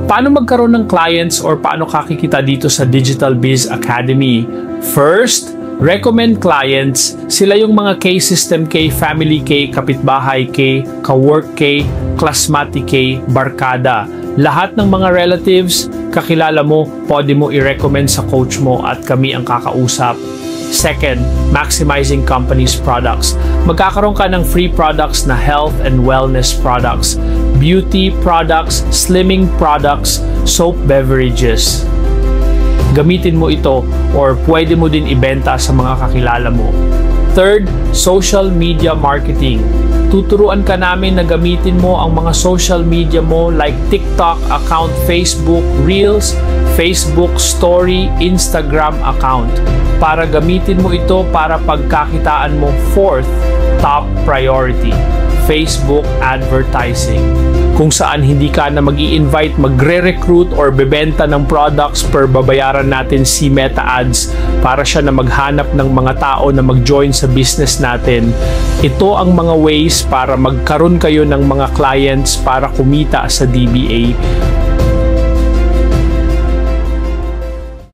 Paano magkaroon ng clients or paano kakikita dito sa Digital Biz Academy? First, recommend clients. Sila yung mga K-System K, Family K, Kapitbahay K, Kawork K, Classmate K, Barkada. Lahat ng mga relatives, kakilala mo, pwede mo i-recommend sa coach mo at kami ang kakausap. Second, maximizing company's products. Magkakaroon ka ng free products na health and wellness products, beauty products, slimming products, soap beverages. Gamitin mo ito or pwede mo din ibenta sa mga kakilala mo. Third, social media marketing. Tuturuan ka namin na gamitin mo ang mga social media mo like TikTok account, Facebook Reels, Facebook Story, Instagram account. Para gamitin mo ito para pagkakitaan mo. Fourth, top priority, Facebook advertising. Kung saan hindi ka na mag-i-invite, magre-recruit or bebenta ng products per babayaran natin si Meta Ads para siya na maghanap ng mga tao na mag-join sa business natin. Ito ang mga ways para magkaroon kayo ng mga clients para kumita sa DBA.